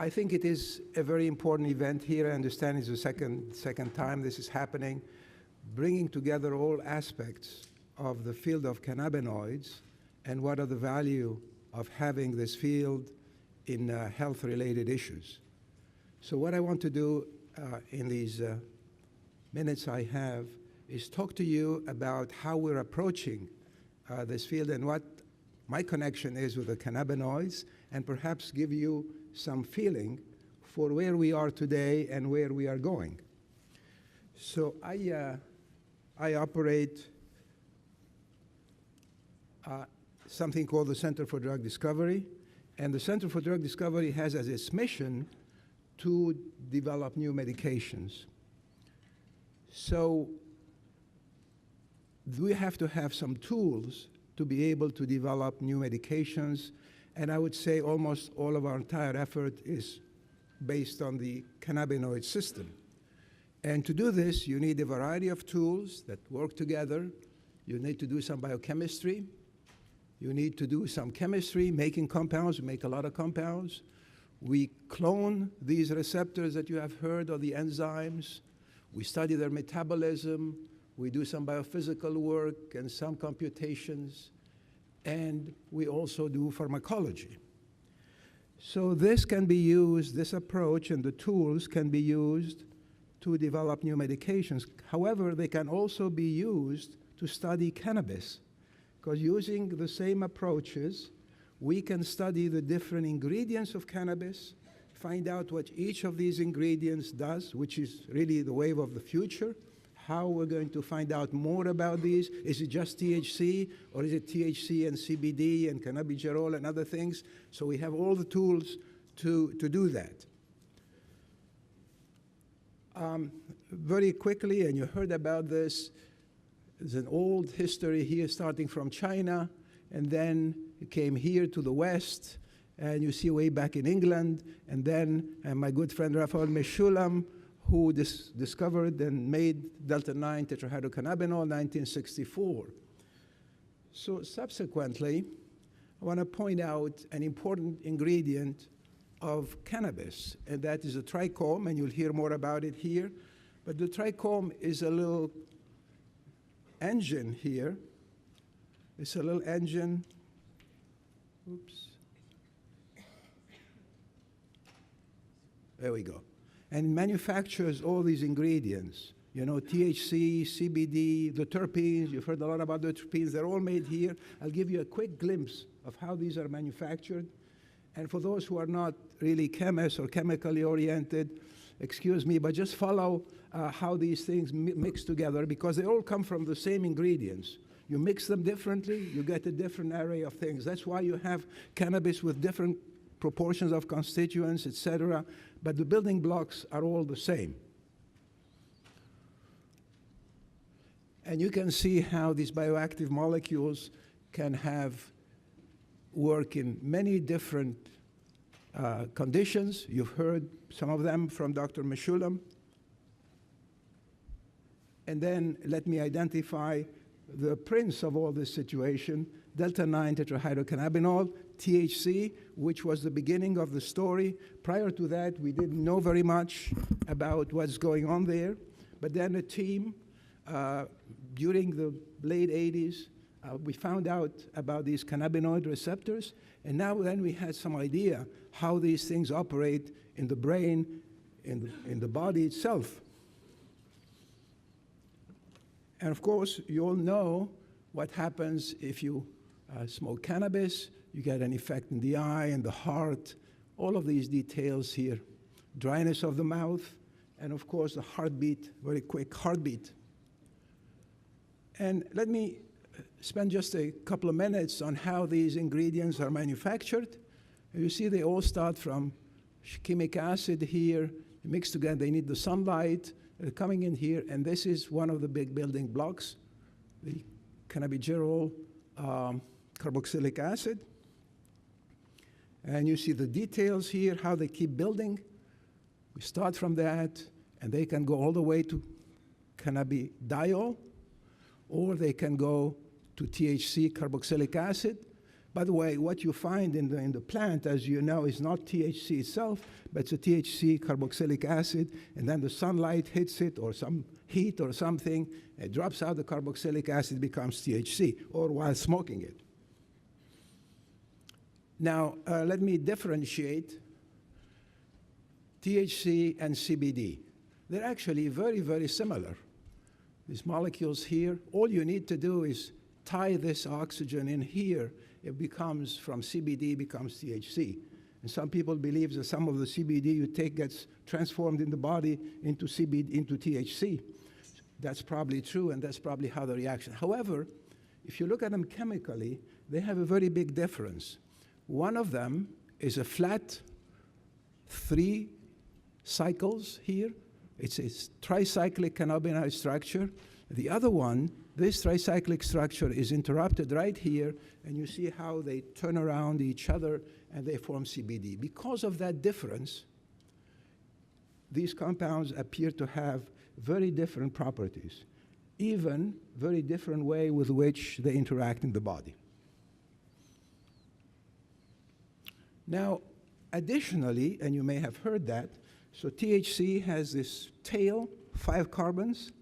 I think it is a very important event here. I understand it's the second time this is happening, bringing together all aspects of the field of cannabinoids and what are the value of having this field in health-related issues. So what I want to do in these minutes I have is talk to you about how we're approaching this field and what my connection is with the cannabinoids, and perhaps give you some feeling for where we are today and where we are going. So I operate something called the Center for Drug Discovery, and the Center for Drug Discovery has as its mission to develop new medications. So we have to have some tools to be able to develop new medications, and I would say almost all of our entire effort is based on the cannabinoid system. And to do this, you need a variety of tools that work together. You need to do some biochemistry. You need to do some chemistry, making compounds. We make a lot of compounds. We clone these receptors that you have heard, or the enzymes. We study their metabolism. We do some biophysical work and some computations. And we also do pharmacology. So this can be used, this approach and the tools can be used to develop new medications. However, they can also be used to study cannabis, because using the same approaches, we can study the different ingredients of cannabis, find out what each of these ingredients does, which is really the wave of the future, how we're going to find out more about these. Is it just THC, or is it THC and CBD and cannabigerol and other things? So we have all the tools to do that. Very quickly, and you heard about this, there's an old history here starting from China, and then it came here to the West, and you see way back in England, and then my good friend Raphael Mechoulam, who discovered and made delta-9 tetrahydrocannabinol in 1964. So subsequently, I want to point out an important ingredient of cannabis, and that is a trichome, and you'll hear more about it here. But the trichome is a little engine here. It's a little engine. Oops. There we go. And it manufactures all these ingredients. You know, THC, CBD, the terpenes. You've heard a lot about the terpenes. They're all made here. I'll give you a quick glimpse of how these are manufactured. And for those who are not really chemists or chemically oriented, excuse me, but just follow how these things mix together, because they all come from the same ingredients. You mix them differently, you get a different array of things. That's why you have cannabis with different proportions of constituents, etc., but the building blocks are all the same. And you can see how these bioactive molecules can work in many different conditions. You've heard some of them from Dr. Mechoulam. And then let me identify the prince of all this situation, delta-9 tetrahydrocannabinol, THC, which was the beginning of the story. Prior to that, we didn't know very much about what's going on there. But then a team, during the late 80s, we found out about these cannabinoid receptors, and now then we had some idea how these things operate in the brain, in the body itself. And of course, you all know what happens if you smoke cannabis. You get an effect in the eye and the heart, all of these details here. Dryness of the mouth, and of course the heartbeat, very quick heartbeat. And let me spend just a couple of minutes on how these ingredients are manufactured. You see they all start from chemic acid here, mixed together. They need the sunlight. They're coming in here, and this is one of the big building blocks, the cannabigerol carboxylic acid. And you see the details here, how they keep building. We start from that, and they can go all the way to cannabidiol, or they can go to THC carboxylic acid. By the way, what you find in the plant, as you know, is not THC itself, but it's a THC carboxylic acid, and then the sunlight hits it, or some heat or something, it drops out the carboxylic acid, becomes THC, or while smoking it. Now, let me differentiate THC and CBD. They're actually very, very similar. These molecules here, all you need to do is tie this oxygen in here. It becomes, from CBD, becomes THC. And some people believe that some of the CBD you take gets transformed in the body into THC. That's probably true, and that's probably how the reaction. However, if you look at them chemically, they have a very big difference. One of them is a flat 3 cycles here. It's a tricyclic cannabinoid structure. The other one, this tricyclic structure is interrupted right here, and you see how they turn around each other and they form CBD. Because of that difference, these compounds appear to have very different properties, even very different way with which they interact in the body. Now, additionally, and you may have heard that, so THC has this tail, 5 carbons,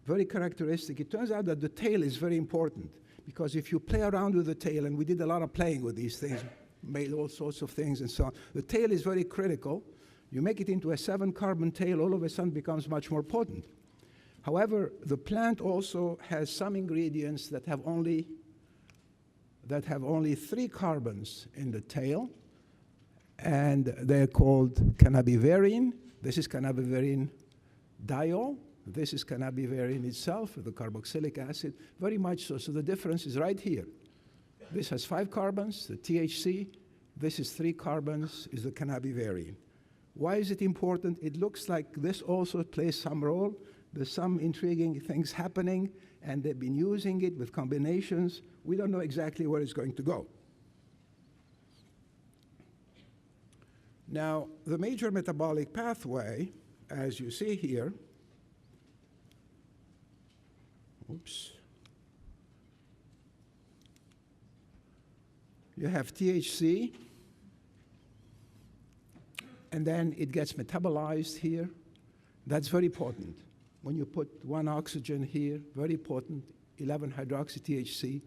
very characteristic. It turns out that the tail is very important, because if you play around with the tail, and we did a lot of playing with these things, made all sorts of things and so on, the tail is very critical. You make it into a 7-carbon tail, all of a sudden becomes much more potent. However, the plant also has some ingredients that have only 3 carbons in the tail, and they're called cannabivarin. This is cannabivarin diol. This is cannabivarin itself, the carboxylic acid, very much so. So the difference is right here. This has 5 carbons, the THC. This is 3 carbons, is the cannabivarin. Why is it important? It looks like this also plays some role. There's some intriguing things happening, and they've been using it with combinations. We don't know exactly where it's going to go. Now, the major metabolic pathway, as you see here, oops, you have THC, and then it gets metabolized here. That's very potent. When you put 1 oxygen here, very potent, 11-hydroxy-THC.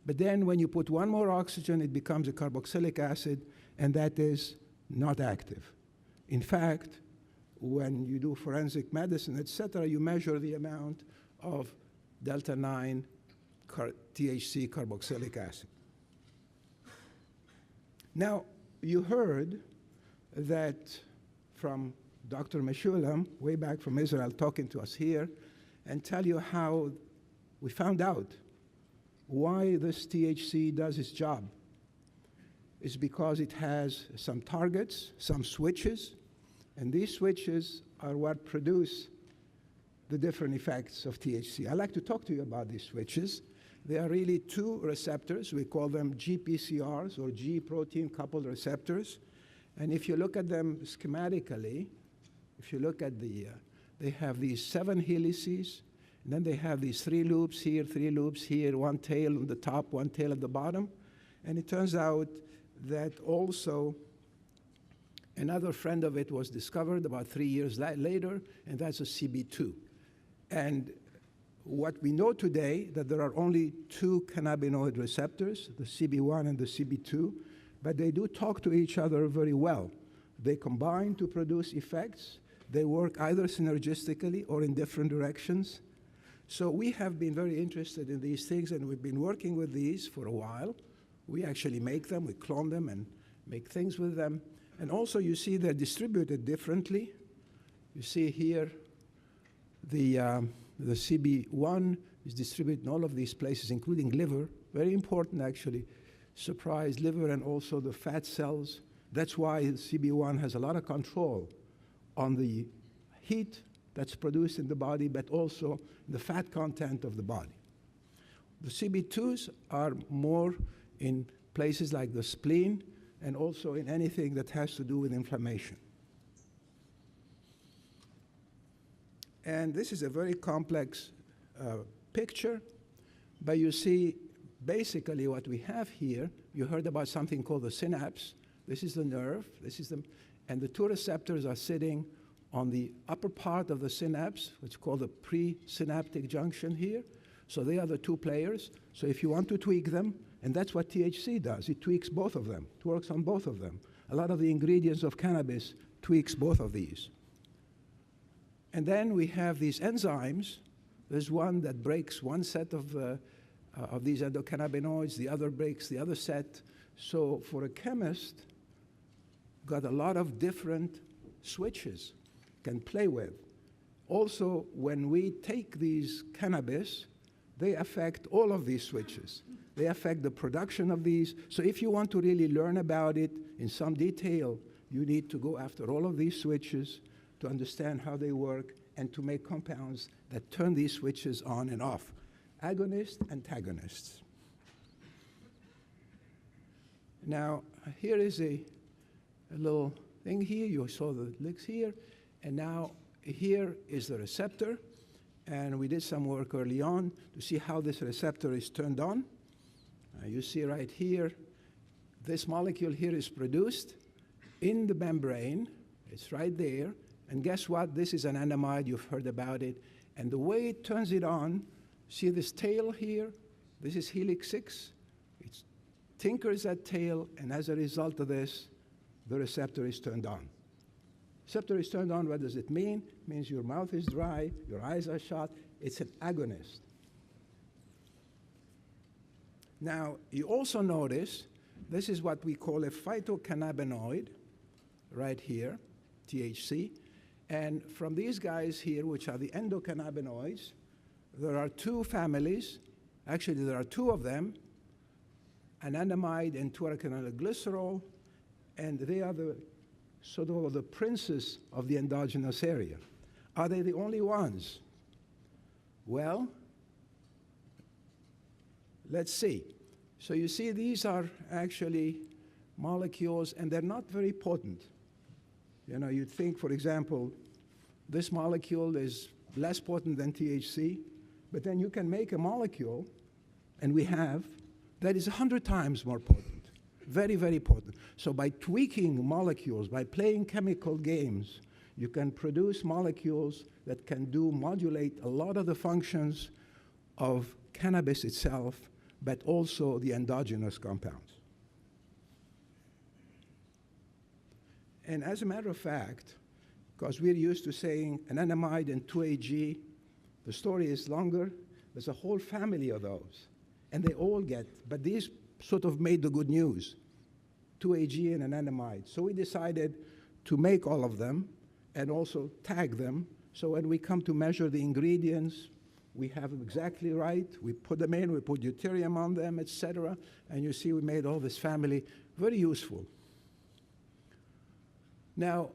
But then when you put 1 more oxygen, it becomes a carboxylic acid, and that is not active. In fact, when you do forensic medicine, et cetera, you measure the amount of delta-9 THC carboxylic acid. Now, you heard that from Dr. Meshulam, way back from Israel, talking to us here, and tell you how we found out why this THC does its job. It's because it has some targets, some switches, and these switches are what produce the different effects of THC. I'd like to talk to you about these switches. They are really 2 receptors. We call them GPCRs, or G protein-coupled receptors. And if you look at them schematically, if you look at they have these 7 helices, and then they have these 3 loops here, 3 loops here, 1 tail on the top, 1 tail at the bottom. And it turns out that also another friend of it was discovered about 3 years later, and that's a CB2. And what we know today, that there are only 2 cannabinoid receptors, the CB1 and the CB2, but they do talk to each other very well. They combine to produce effects. They work either synergistically or in different directions. So we have been very interested in these things, and we've been working with these for a while. We actually make them, we clone them, and make things with them. And also, you see they're distributed differently. You see here the CB1 is distributed in all of these places, including liver. Very important, actually. Surprise, liver, and also the fat cells. That's why CB1 has a lot of control on the heat that's produced in the body, but also the fat content of the body. The CB2s are more in places like the spleen, and also in anything that has to do with inflammation. And this is a very complex picture, but you see basically what we have here, you heard about something called the synapse. This is the nerve, and the two receptors are sitting on the upper part of the synapse, which is called the presynaptic junction here. So they are the two players. So if you want to tweak them, and that's what THC does, it tweaks both of them. It works on both of them. A lot of the ingredients of cannabis tweaks both of these. And then we have these enzymes. There's one that breaks one set of these endocannabinoids, the other breaks the other set. So for a chemist, got a lot of different switches can play with. Also, when we take these cannabis, they affect all of these switches. They affect the production of these. So if you want to really learn about it in some detail, you need to go after all of these switches to understand how they work and to make compounds that turn these switches on and off. Agonists, antagonists. Now, here is a little thing here. You saw the links here. And now here is the receptor. And we did some work early on to see how this receptor is turned on. You see right here, this molecule here is produced in the membrane. It's right there. And guess what? This is an anandamide. You've heard about it. And the way it turns it on, see this tail here? This is helix 6. It tinkers that tail, and as a result of this, the receptor is turned on. Receptor is turned on, what does it mean? It means your mouth is dry, your eyes are shut. It's an agonist. Now, you also notice this is what we call a phytocannabinoid, right here, THC. And from these guys here, which are the endocannabinoids, there are two families. Actually, there are two of them, anandamide and 2-arachidonoglycerol, and they are the sort of the princes of the endogenous area. Are they the only ones? Well, let's see. So you see, these are actually molecules, and they're not very potent. You know, you'd think, for example, this molecule is less potent than THC, but then you can make a molecule, and we have, that is 100 times more potent. Very, very potent. So by tweaking molecules, by playing chemical games, you can produce molecules that can modulate a lot of the functions of cannabis itself, but also the endogenous compounds. And as a matter of fact, because we're used to saying anandamide and 2-AG, the story is longer. There's a whole family of those. And they all get, but these sort of made the good news, 2-AG and anandamide. So we decided to make all of them and also tag them. So when we come to measure the ingredients, we have them exactly right. We put them in, we put deuterium on them, etc. And you see we made all this family very useful. Now,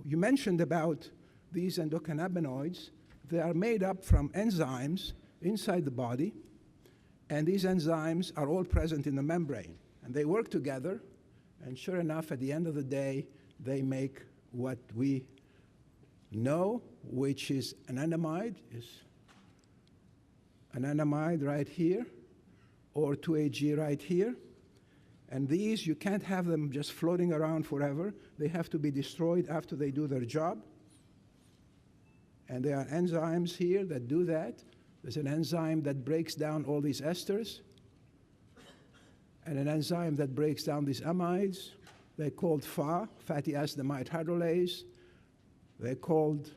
you mentioned about these endocannabinoids. They are made up from enzymes inside the body, and these enzymes are all present in the membrane. And they work together, and sure enough, at the end of the day, they make what we know, which is anandamide, right here, or 2-AG right here. And these, you can't have them just floating around forever. They have to be destroyed after they do their job. And there are enzymes here that do that. There's an enzyme that breaks down all these esters, and an enzyme that breaks down these amides. They're called FA, fatty acid amide hydrolase. They're called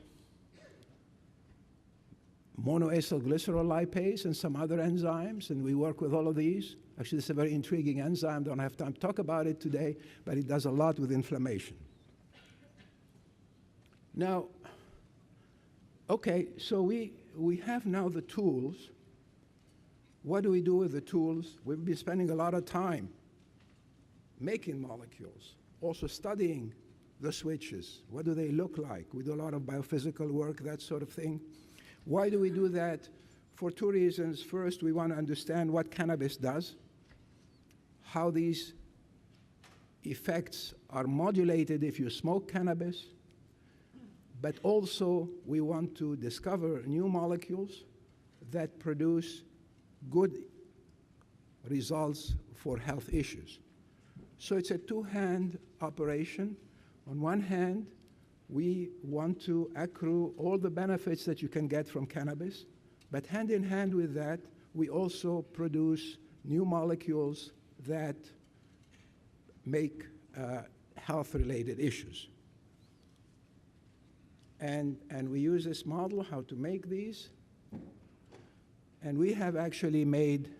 monoacyl glycerol lipase and some other enzymes, and we work with all of these. Actually, it's a very intriguing enzyme. Don't have time to talk about it today, but it does a lot with inflammation. Now, okay, so we have now the tools. What do we do with the tools? We've been spending a lot of time making molecules, also studying the switches. What do they look like? We do a lot of biophysical work, that sort of thing. Why do we do that? For two reasons. First, we want to understand what cannabis does, how these effects are modulated if you smoke cannabis, but also we want to discover new molecules that produce good results for health issues. So it's a two-hand operation. On one hand, we want to accrue all the benefits that you can get from cannabis, but hand in hand with that, we also produce new molecules that make health-related issues. And we use this model, how to make these. And we have actually made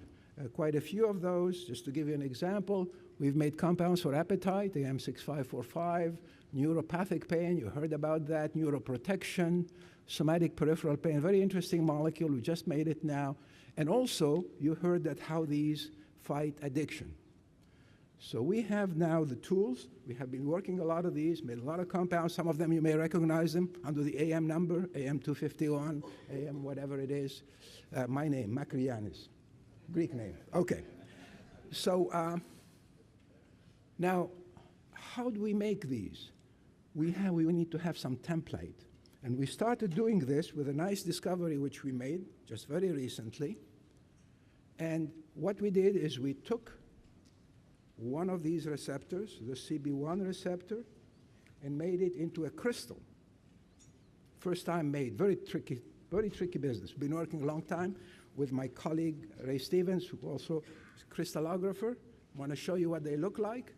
quite a few of those. Just to give you an example, we've made compounds for appetite, AM6545, neuropathic pain, you heard about that, neuroprotection, somatic peripheral pain, very interesting molecule, we just made it now. And also, you heard that how these fight addiction. So we have now the tools. We have been working a lot of these, made a lot of compounds. Some of them you may recognize them under the AM number, AM251, AM whatever it is. My name, Makriyannis, Greek name. Okay. So now, how do we make these? We need to have some template. And we started doing this with a nice discovery which we made just very recently. And what we did is we took one of these receptors, the CB1 receptor, and made it into a crystal. First time made, very tricky business. Been working a long time with my colleague, Ray Stevens, who also is a crystallographer. I want to show you what they look like.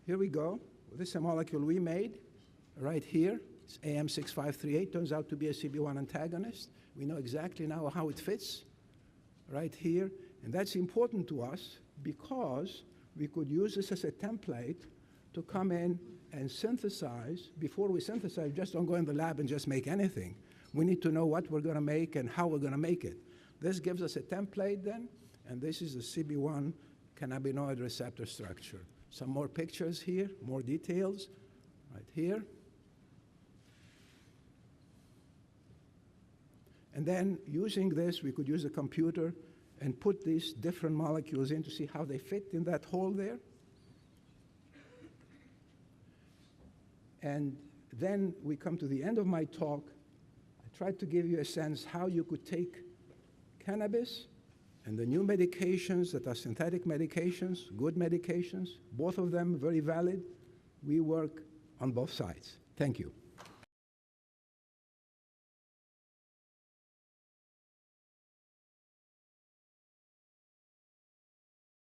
Here we go. This is a molecule we made right here. It's AM6538, turns out to be a CB1 antagonist. We know exactly now how it fits right here. And that's important to us because we could use this as a template to come in and synthesize. Before we synthesize, just don't go in the lab and just make anything. We need to know what we're going to make and how we're going to make it. This gives us a template then, and this is the CB1 cannabinoid receptor structure. Some more pictures here, more details right here. And then using this, we could use a computer and put these different molecules in to see how they fit in that hole there. And then we come to the end of my talk. I tried to give you a sense how you could take cannabis and the new medications that are synthetic medications, good medications, both of them very valid. We work on both sides. Thank you.